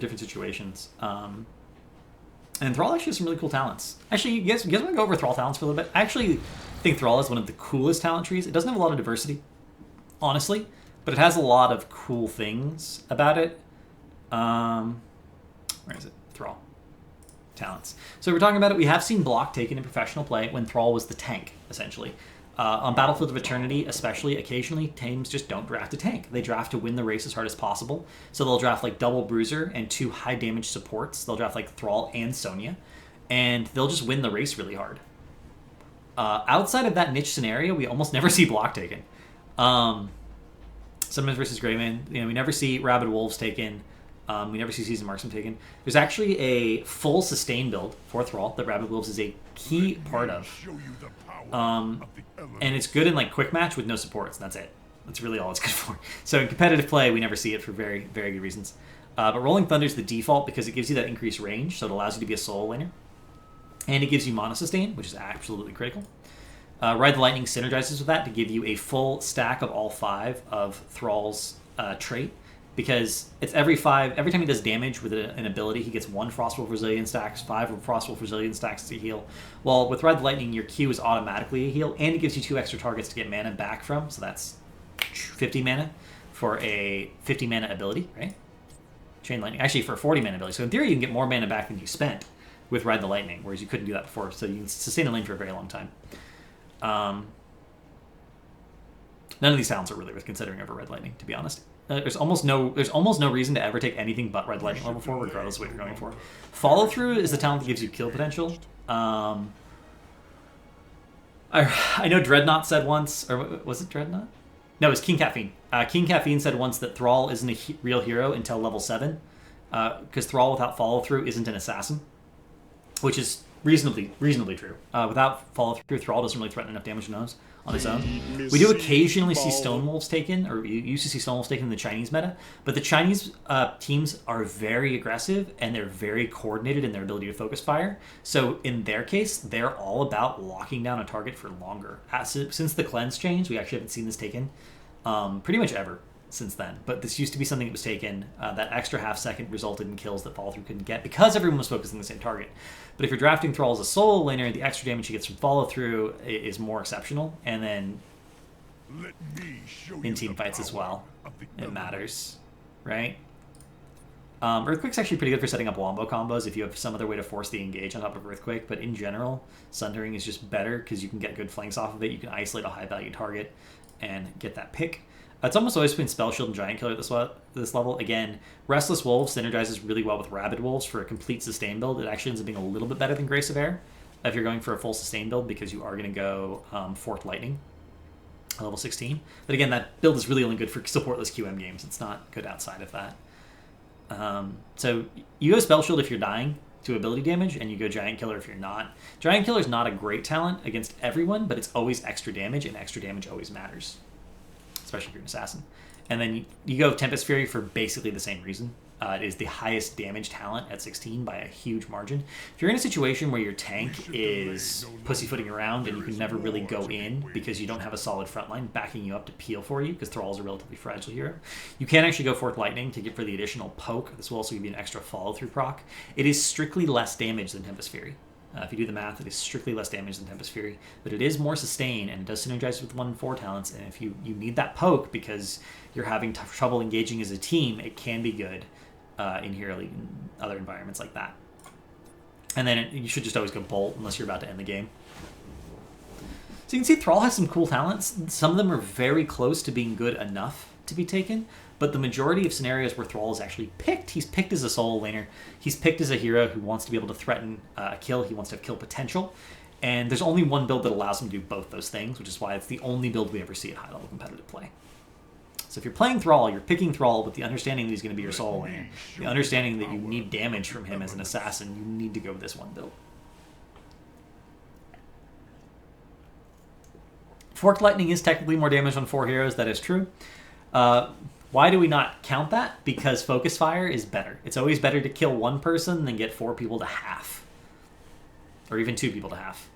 different situations. And Thrall actually has some really cool talents. Actually, you guys want to go over Thrall talents for a little bit? I actually think Thrall is one of the coolest talent trees. It doesn't have a lot of diversity, honestly, but it has a lot of cool things about it. Where is it? Thrall. Talents. So we're talking about it. We have seen block taken in professional play when Thrall was the tank, essentially. On Battlefield of Eternity, especially, occasionally, teams just don't draft a tank. They draft to win the race as hard as possible. So they'll draft like double Bruiser and 2 high damage supports. They'll draft like Thrall and Sonya. And they'll just win the race really hard. Outside of that niche scenario, we almost never see block taken. Sometimes versus Greyman, we never see Rabid Wolves taken. We never see Seasoned Marksman taken. There's actually a full sustain build for Thrall that Rabid Wolves is a key part of. And it's good in like quick match with no supports, and that's it. That's really all it's good for. So in competitive play, we never see it for very, very good reasons. But Rolling Thunder is the default because it gives you that increased range, so it allows you to be a solo laner. And it gives you mana sustain, which is absolutely critical. Ride the Lightning synergizes with that to give you a full stack of all 5 of Thrall's trait. Because it's every time he does damage with an ability, he gets 1 Frostwolf Resilient stacks, 5 Frostwolf Resilient stacks to heal. Well, with Ride the Lightning, your Q is automatically a heal, and it gives you 2 extra targets to get mana back from, so that's 50 mana for a 50 mana ability, right? Chain Lightning, actually for a 40 mana ability. So in theory, you can get more mana back than you spent with Ride the Lightning, whereas you couldn't do that before, so you can sustain a lane for a very long time. None of these talents are really worth considering over Red Lightning, to be honest. There's almost no reason to ever take anything but Red Lightning level 4, regardless of what you're going for. Follow through is the talent that gives you kill potential. I know Dreadnought said once, or was it Dreadnought? No, it was King Caffeine. King Caffeine said once that Thrall isn't a real hero until level 7, because Thrall without follow through isn't an assassin, which is reasonably true. Without follow through, Thrall doesn't really threaten enough damage on his own. We do occasionally see Stone Wolves taken, or you used to see Stone Wolves taken in the Chinese meta, but the Chinese teams are very aggressive and they're very coordinated in their ability to focus fire. So in their case, they're all about locking down a target for longer. Since the cleanse change, we actually haven't seen this taken pretty much ever since then. But this used to be something that was taken. That extra half second resulted in kills that follow through couldn't get because everyone was focusing on the same target. But if you're drafting Thrall as a solo laner, the extra damage he gets from follow through is more exceptional. And then in team fights as well, it matters, right? Earthquake's actually pretty good for setting up wombo combos if you have some other way to force the engage on top of Earthquake. But in general, Sundering is just better because you can get good flanks off of it. You can isolate a high value target and get that pick. It's almost always been Spell Shield and Giant Killer at this level. Again, Restless Wolves synergizes really well with Rabid Wolves for a complete sustain build. It actually ends up being a little bit better than Grace of Air if you're going for a full sustain build because you are going to go Forked Lightning at level 16. But again, that build is really only good for supportless QM games. It's not good outside of that. So you go Spell Shield if you're dying to ability damage, and you go Giant Killer if you're not. Giant Killer is not a great talent against everyone, but it's always extra damage, and extra damage always matters, especially if you're an assassin. And then you go Tempest Fury for basically the same reason. It is the highest damage talent at 16 by a huge margin. If you're in a situation where your tank is pussyfooting around and you can never really go in because you don't have a solid frontline backing you up to peel for you, because Thrall is a relatively fragile hero, you can actually go Forked Lightning to get for the additional poke. This will also give you an extra follow-through proc. It is strictly less damage than Tempest Fury. If you do the math, it is strictly less damage than Tempest Fury, but it is more sustain, and it does synergize with 1 and 4 talents, and if you need that poke because you're having trouble engaging as a team, it can be good in Hero League and other environments like that. And then you should just always go Bolt unless you're about to end the game. So you can see Thrall has some cool talents. Some of them are very close to being good enough to be taken, but the majority of scenarios where Thrall is actually picked, he's picked as a solo laner. He's picked as a hero who wants to be able to threaten a kill. He wants to have kill potential. And there's only one build that allows him to do both those things, which is why it's the only build we ever see at high-level competitive play. So if you're playing Thrall, you're picking Thrall with the understanding that he's going to be your solo laner. The understanding that you need damage from him as an assassin, you need to go with this one build. Forked Lightning is technically more damage on 4 heroes, that is true. Why do we not count that? Because Focus Fire is better. It's always better to kill 1 person than get 4 people to half. Or even 2 people to half.